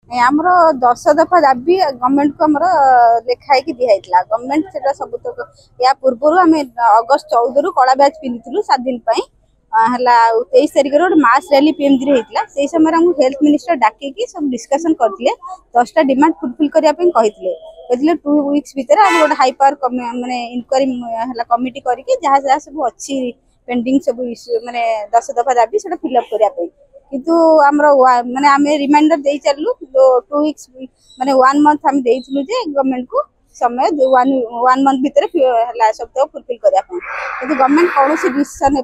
आमर 10 दफा दाबी गवर्नमेंट को आमर लिखाई दिखाई गवर्नमेंट से सब या पूर्व आम अगस्त 14 रु कला बैच पिंधु 7 दिन है 23 तारिख गोटे मास रैली पीएमजी होता से समय आम हेल्थ मिनिस्टर डाकिकी सब डिस्कसन करते 10टा डिमांड फुलफिल करने कहते 2 वीक्स भितर आम गोटे हाई पावर माने इनक्वारी कमिटी करके जहाँ जहाँ सब अच्छी पेंडिंग सब माने 10 दफा दाबी से फिलअप करने किंतु आमर माने आम रिमाइंडर दे चलू 2 वीक्स माने 1 मंथ आम देइथिलु जे गवर्नमेंट को समय 1 मंथ भितर सब तो फुलफिल करने किंतु गवर्नमेंट कौन सी डिसीजन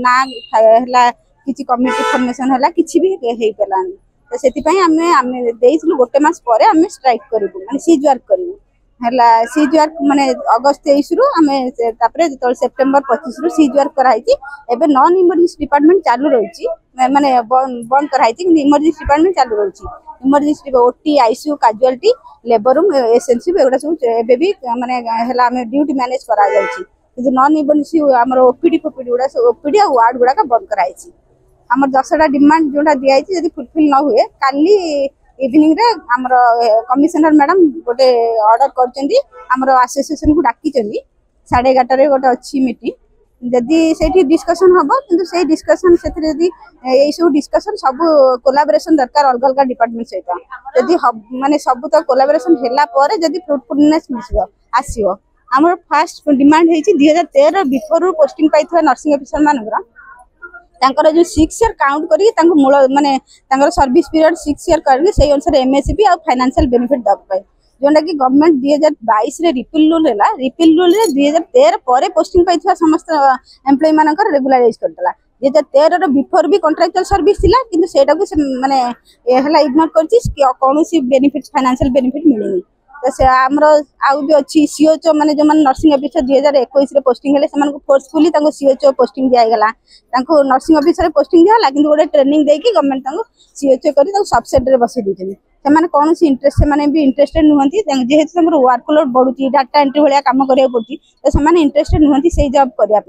ना किसी कमिटी फॉर्मेशन है किसी भी हो पारानी तो से गोटे मास पर आम स्ट्राइक करूँ माने सीज वर्क करूँ सीज वर्क माने अगस्त 23 रु आम जो सेप्टेम्बर 25 रु सीज वर्क कराई एबे नॉन इमरजेंसी डिपार्टमेंट चालू रही माने बंद कराई इमरजेंसी डिपार्टमेंट चालू रही emergency OT ICU casualty labour room SNC एगुड़ा सब एबे भी माने आम ड्यूटी मैनेज करा जाउछि नॉन इमरजेंसी आमर ओपीडी फोपीडी गुड़ा ओपीडी आ वार्ड गुड़ाक बंद कराई आमर 10टा डिमांड जोटा दिखाई जब फुलफिल न हुए काली इवनिंग रे आमर कमिशनर मैडम गोटे ऑर्डर कर एसोसिएशन को डाकी 11:30 गोटे अच्छी मीटिंग जदि से डिस्कसन हम कि से डिस्कसन से सब डिस्कसन सब कोलाबोरेशन दरकार अलग अलग डिपार्टमेंट सहित जदि माने सब तो कोलाबोरेशन हैला पर जदि फ्रूटफुलनेस मिसिबो आसीबो आमर फास्ट डिमांड है 2013 बिफोर पोस्टिंग पाई नर्सिंग ऑफिसर मानकर तांकर जो 6 ईयर काउंट करी मूल माने सर्विस पीरियड 6 ईयर करके से अनुसार एमएसपी और फाइनेंशियल बेनिफिट दबा जोटा कि गवर्नमेंट 2022 रे रिपील रूल है रिपील रूल रे 2013 पर पोस्टिंग पाई समस्त एम्प्लॉय मानकर रेगुलाराइज करदेला 2013 बिफोर भी कॉन्ट्रैक्चुअल सर्विस थिला किंतु सेटा को माने हला इग्नोर करछि कौन सी बेनिफिट फाइनेंशियल बेनिफिट मिलेनी तो से आमर आउ भी अच्छी सीओचओ माने जो नर्सिंग ऑफिसर 2021 रे पोस्टिंग हेले सेमान को फोर्सफुली सीओचओ पोस्टिंग दिया गला नर्सिंग ऑफिसर पोस्टिंग दिया किंतु गोटे ट्रेनिंग देकी गवर्नमेंट सीओचओ कर सबसेट रे बसई दी से कौन सी इंटरेस्ट से भी इंटरेस्टेड नुहति जेहेतु वर्कलोड बढ़ुची डाटा एंट्री भाया काम करा पड़ी तो से इंटरेस्टेड नुहति से जॉब करने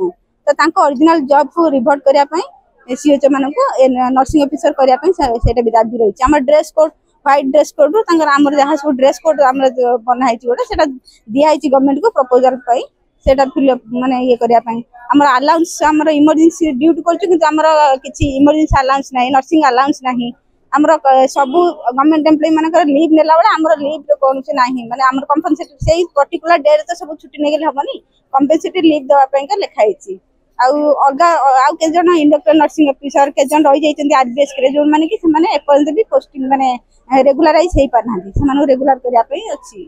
तो ओरिजिनल जॉब को रिभर्ट करने सीओचओ मान नर्सिंग ऑफिसर करने भी दाबी रही आम dress code white dress code आमर जहाँ सब ड्रेस कोड बनाई गोटे दिखाई गवर्नमेंट को प्रपोजल से फिलअप माने ये करने आमर अलाउंस आमर इमरजेंसी ड्यूटी कर किसी इमरजेंसी अलाउंस ना नर्सिंग अलाउंस ना आमर सब गवर्नमेंट एम्प्लॉय मानकर लीव नेला बेले आमर लीव कौन से नाही माने आमर कंपनसेटेड से पर्टिकुलर डे रे तो सब छुट्टी नेगले हबनी कंपनसेटेड लीव देवा पई का लिखाई अलग आउ के जन इंडक्टर नर्सिंग ऑफिसर के जन रही जाइछन्ती आरबीएस के जो माने कि से माने एपर्यंत भी पोस्टिंग माने रेगुलराइज हे पारनांती से माने रेगुलर करिया पई अछि।